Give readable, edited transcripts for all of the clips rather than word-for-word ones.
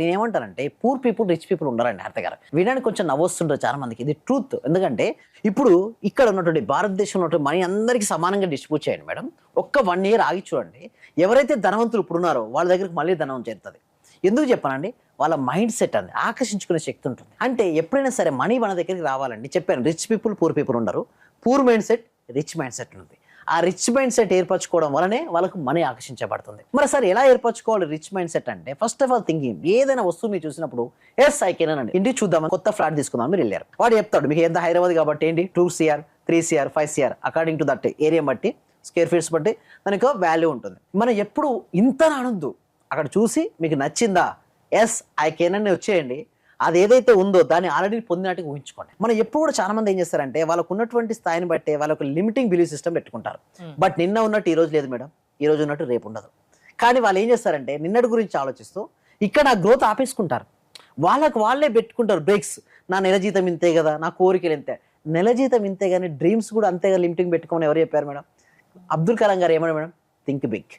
నేనేమంటానంటే poor people rich people ఉండరండి హారిత గారు. వినడానికి కొంచెం నవ్వొస్తుంటారు చాలా మందికి. ఇది ట్రూత్. ఎందుకంటే ఇప్పుడు ఇక్కడ ఉన్నటువంటి భారతదేశంలో ఉన్నటువంటి మనీ అందరికీ సమానంగా డిస్ట్రిబ్యూట్ చేయండి మేడం. ఒక్క 1 ఇయర్ ఆగి చూడండి. ఎవరైతే ధనవంతులు ఇప్పుడున్నారో వాళ్ళ దగ్గరికి మళ్ళీ ధనం చేరుతుంది. ఎందుకు చెప్పానండి? వాళ్ళ మైండ్ సెట్ అండి ఆకర్షించుకునే శక్తి ఉంటుంది. అంటే ఎప్పుడైనా సరే మనీ మన దగ్గరికి రావాలండి. చెప్పాను రిచ్ పీపుల్ పూర్ పీపుల్ ఉండరు. Poor mind set rich mind set ఉంది. ఆ రిచ్ మైండ్ సెట్ ఏర్పరచుకోవడం వల్లనే వాళ్ళకు మనీ ఆకర్షించబడుతుంది. మరి సార్ ఎలా ఏర్పరచుకోవాలి రిచ్ మైండ్ సెట్ అంటే ఫస్ట్ ఆఫ్ ఆల్ థింకింగ్. ఏదైనా వస్తువు మీరు చూసినప్పుడు ఎస్ ఐ కెన్ అండి. ఇంటికి చూద్దామని కొత్త ఫ్లాట్ తీసుకుందాం మీరు వెళ్ళారు. వాడు చెప్తాడు మీకు ఎంత హైదరాబాద్ కాబట్టి ఏంటి 2 CR 3 CR 5 CR according to that area బట్టి స్క్వేర్ ఫీట్స్ బట్టి దానికి వాల్యూ ఉంటుంది. మనం ఎప్పుడు ఇంత అనొద్దు. అక్కడ చూసి మీకు నచ్చిందా ఎస్ ఐ కెన్ అని వచ్చేయండి. అది ఏదైతే ఉందో దాన్ని ఆల్రెడీ పొందినట్టుగా ఊహించుకోండి. మనం ఎప్పుడు కూడా చాలా మంది ఏం చేస్తారంటే వాళ్ళకు ఉన్నటువంటి స్థాయిని బట్టే వాళ్ళకు లిమిటింగ్ బిలీఫ్ సిస్టమ్ పెట్టుకుంటారు. బట్ నిన్న ఉన్నట్టు ఈ రోజు లేదు మేడం, ఈ రోజు ఉన్నట్టు రేపు ఉండదు. కానీ వాళ్ళు ఏం చేస్తారంటే నిన్నటి గురించి ఆలోచిస్తూ ఇక్కడ ఆ గ్రోత్ ఆపేసుకుంటారు. వాళ్ళకు వాళ్ళే పెట్టుకుంటారు బ్రేక్స్. నా నెల జీతం ఇంతే కదా, నా కోరికలు ఇంతే. నెల జీతం ఇంతే కానీ డ్రీమ్స్ కూడా అంతేగా లిమిటింగ్ పెట్టుకోమని ఎవరు చెప్పారు మేడం? అబ్దుల్ కలాం గారు ఏమన్నా మేడం? Think big.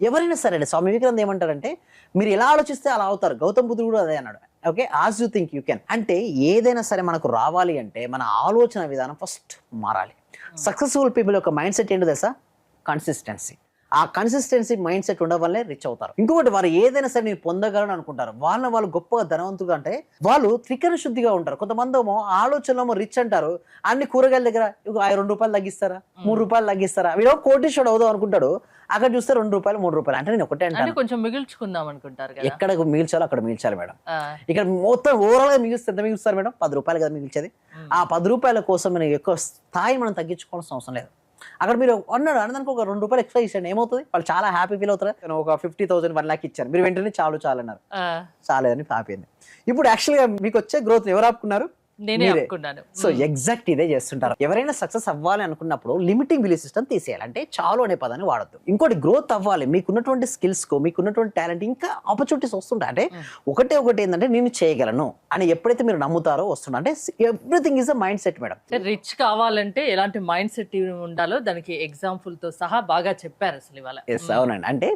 ఎవరైనా సరే అండి. స్వామి వివేకానంద ఏమంటారంటే మీరు ఎలా ఆలోచిస్తే అలా అవుతారు. గౌతమ్ బుద్ధుడు కూడా అదే అన్నాడు. Okay, as you think you can. అంటే ఏదైనా సరే మనకు రావాలి అంటే మన ఆలోచన విధానం ఫస్ట్ మారాలి. సక్సెస్ఫుల్ పీపుల్ యొక్క మైండ్ సెట్ ఏంటో తెలుసా? కన్సిస్టెన్సీ. ఆ కన్సిస్టెన్సీ మైండ్ సెట్ ఉండడం వల్లే రిచ్ అవుతారు. ఇంకొకటి వారు ఏదైనా సరే నేను పొందగలను అనుకుంటారు. వాళ్ళు గొప్పగా ధనవంతులుగా అంటే వాళ్ళు త్రికరణ శుద్ధిగా ఉంటారు. కొంతమంది ఏమో ఆలోచనలో రిచ్ అంటారు. అన్ని కూరగాయల దగ్గర 2 రూపాయలు తగ్గిస్తారా, 3 రూపాయలు తగ్గిస్తారా, వీడో కోటీశ్వరుడు అవుదాం అనుకుంటాడు. అక్కడ చూస్తే 2 రూపాయలు 3 రూపాయలు. అంటే నేను ఒకటే అంటే కొంచెం మిగిల్చుకుందాం అనుకుంటారు. ఎక్కడ మిగిల్చాలో అక్కడ మిగిల్చాలి మేడం. ఇక్కడ మొత్తం ఓవరాల్ గా మిగిలిస్తే ఎంత మిగిలిస్తారు మేడం? 10 రూపాయలు కదా మిగిల్చేది. ఆ 10 రూపాయల కోసం మనం ఎక్కువ స్థాయి మనం తగ్గించుకోవాల్సిన అవసరం లేదు. అక్కడ మీరు అన్నదానికి ఒక 2 రూపాయలు ఎక్స్ట్రా ఇచ్చాను ఏమవుతుంది? వాళ్ళు చాలా హ్యాపీ ఫీల్ అవుతారు. నేను ఒక 50,000 1 lakh ఇచ్చాను, మీరు వెంటనే చాలు అన్నారు. చాలేదని హ్యాపీ అయింది. ఇప్పుడు యాక్చువల్గా మీకు వచ్చే గ్రోత్ ఎవరు ఆపుకున్నారు? సో ఎగ్జాక్ట్ ఇదే చేస్తుంటారు. ఎవరైనా సక్సెస్ అవ్వాలి అనుకున్నప్పుడు లిమిటింగ్ బిలీఫ్ సిస్టమ్ తీసేయాలి. అంటే చాలు అనే పదాన్ని వాడద్దు. ఇంకోటి గ్రోత్ అవ్వాలి, మీకున్నటువంటి స్కిల్స్ కు మీకున్నటువంటి టాలెంట్ ఇంకా ఆపర్చునిటీస్ వస్తుంటాయి. అంటే ఒకటి ఏంటంటే నేను చేయగలను అని ఎప్పుడైతే మీరు నమ్ముతారో వస్తుండ. అంటే everything is a mind set madam. Rich కావాలంటే ఎలాంటి మైండ్ సెట్ ఉండాలో దానికి ఎగ్జాంపుల్ తో సహా బాగా చెప్పారు అసలు ఇవాళ. అవునండి. అంటే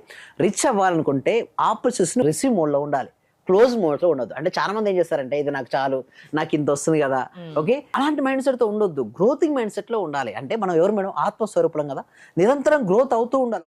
రిచ్ అవ్వాలనుకుంటే ఆపర్చునిటీస్ రిసీవ్ మోడ్ లో ఉండాలి, క్లోజ్ మోడ్ లో ఉండొద్దు. అంటే చాలా మంది ఏం చేస్తారంటే ఇది నాకు చాలు, నాకు ఇంత వస్తుంది కదా, ఓకే, అలాంటి మైండ్ సెట్ తో ఉండొద్దు. గ్రోతింగ్ మైండ్ సెట్ లో ఉండాలి. అంటే మనం ఎవరు మేడం? ఆత్మస్వరూపులం కదా, నిరంతరం గ్రోత్ అవుతూ ఉండాలి.